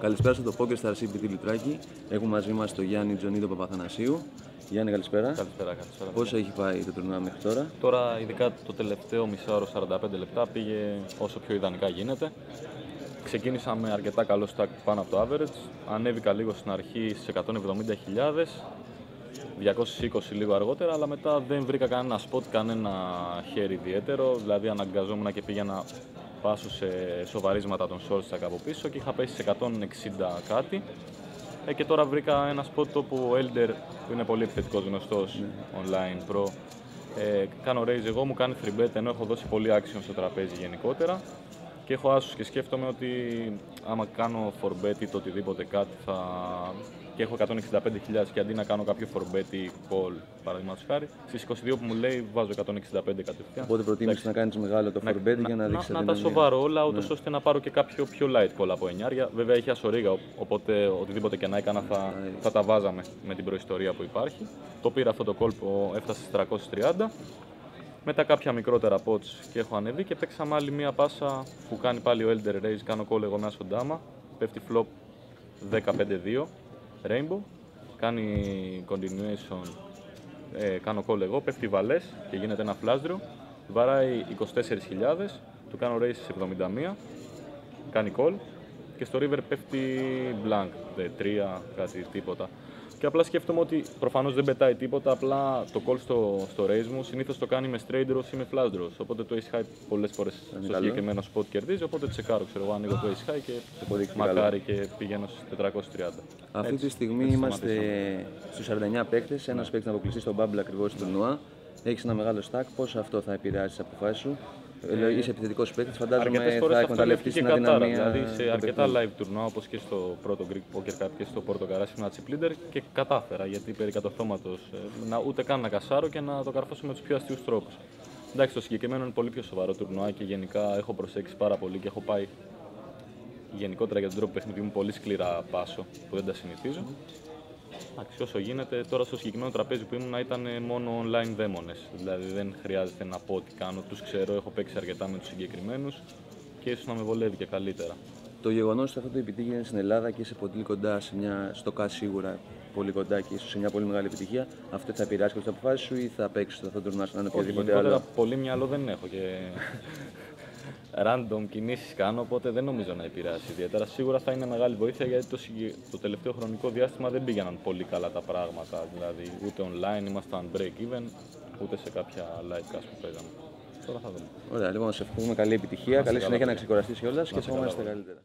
Καλησπέρα στο PokerStars CPT Λουτράκη. Έχουμε μαζί μας τον Γιάννη Τζονίδο Παπαθανασίου. Γιάννη, καλησπέρα. Καλησπέρα. Πώς έχει πάει το τουρνουά μέχρι τώρα? Τώρα, ειδικά το τελευταίο μισάωρο 45 λεπτά, πήγε όσο πιο ιδανικά γίνεται. Ξεκίνησα με αρκετά καλό stack πάνω από το average. Ανέβηκα λίγο στην αρχή στις 170.000, 220 λίγο αργότερα, αλλά μετά δεν βρήκα κανένα spot, κανένα χέρι ιδιαίτερο. Δηλαδή αναγκαζόμουν και πήγαινα πάσω σε σοβαρίσματα των short stack από πίσω και είχα πέσει σε 160 κάτι. Και τώρα βρήκα ένα spot όπου ο Elder, που είναι πολύ επιθετικός, γνωστός online pro, κάνω raise εγώ, μου κάνει 3bet, ενώ έχω δώσει πολύ action στο τραπέζι γενικότερα και έχω άσους και σκέφτομαι ότι άμα κάνω 4bet ή το οτιδήποτε κάτι και έχω 165.000 και αντί να κάνω κάποιο 4bet ή call, παραδείγματος χάρη, στις 22 που μου λέει βάζω 165 κατευθείαν. Οπότε προτείνεις να κάνεις μεγάλο το 4bet για να δείξεις να τα σοβαρώ όλα, ούτως ώστε να πάρω και κάποιο πιο light call από 9. Βέβαια έχει ασορίγα, οπότε οτιδήποτε και να έκανα θα τα βάζαμε με την προϊστορία που υπάρχει. Το πήρα αυτό το call που έφτασε στις 330. Μετά κάποια μικρότερα pots και έχω ανεβεί και παίξαμε άλλη μία πάσα που κάνει πάλι ο Elder Raise, κάνω call εγώ με άσο ντάμα, πέφτει flop 15-2, Rainbow, κάνει continuation, κάνω call εγώ, πέφτει βαλές και γίνεται ένα flash draw, βαράει 24.000, του κάνω raise σε 71, κάνει call και στο river πέφτει blank, 3, κάτι τίποτα. Και απλά σκέφτομαι ότι προφανώς δεν πετάει τίποτα, απλά το call στο raise μου συνήθως το κάνει με straight draws ή με flash draws. Οπότε το ace high πολλές φορές στο συγκεκριμένο spot κερδίζει. Οπότε τσεκάρω, ξέρω εγώ, ανοίγω το ace high και μακάρι και πηγαίνω στις 430. Αυτή τη στιγμή είμαστε στους 49 παίκτες. Ένας παίκτης να αποκλειστεί στο bubble ακριβώς στο τουρνουά. Έχεις ένα μεγάλο stack. Πώς αυτό θα επηρεάσει τις αποφάσεις σου? Είσαι επιθετικός παίκτης, φαντάζομαι θα εκμεταλλευτείς την αδυναμία. Δηλαδή σε αρκετά live τουρνουά, όπως και στο πρώτο Greek Poker Cup και στο Porto Garage, ήμουν chip leader και κατάφερα, γιατί περί κατορθώματος ούτε καν να κασάρω και να το καρφώσω με τους πιο αστείους τρόπους. Εντάξει, το συγκεκριμένο είναι πολύ πιο σοβαρό τουρνουά και γενικά έχω προσέξει πάρα πολύ και έχω πάει γενικότερα για τον τρόπο παιχνιδιού μου πολύ σκληρά πάσο που δεν τα συνηθίζω. Εντάξει, όσο γίνεται, τώρα στο συγκεκριμένο τραπέζι που ήμουν ήταν μόνο online δαίμονες. Δηλαδή δεν χρειάζεται να πω τι κάνω, τους ξέρω, έχω παίξει αρκετά με τους συγκεκριμένους και ίσως να με βολεύει και καλύτερα. Το γεγονός ότι αυτό το επιτύχει στην Ελλάδα και είσαι πολύ κοντά σε μια στοκά σίγουρα πολύ κοντά και ίσως σε μια πολύ μεγάλη επιτυχία, αυτό θα επηρεάσει τις αποφάσεις σου ή θα παίξεις αυτό το τουρνουά σαν οποιοδήποτε άλλο? Πολύ μυαλό δεν έχω και random κινήσεις κάνω, οπότε δεν νομίζω να επηρεάσει ιδιαίτερα. Σίγουρα θα είναι μεγάλη βοήθεια γιατί το τελευταίο χρονικό διάστημα δεν πήγαιναν πολύ καλά τα πράγματα. Δηλαδή ούτε online ήμασταν break even, ούτε σε κάποια live cast που παίζαμε. Τώρα θα δούμε. Ωραία, λοιπόν, σε ευχαριστούμε καλή επιτυχία, καλή συνέχεια να ξεκουραστείς κιόλας και ευχόμαστε καλύτερα.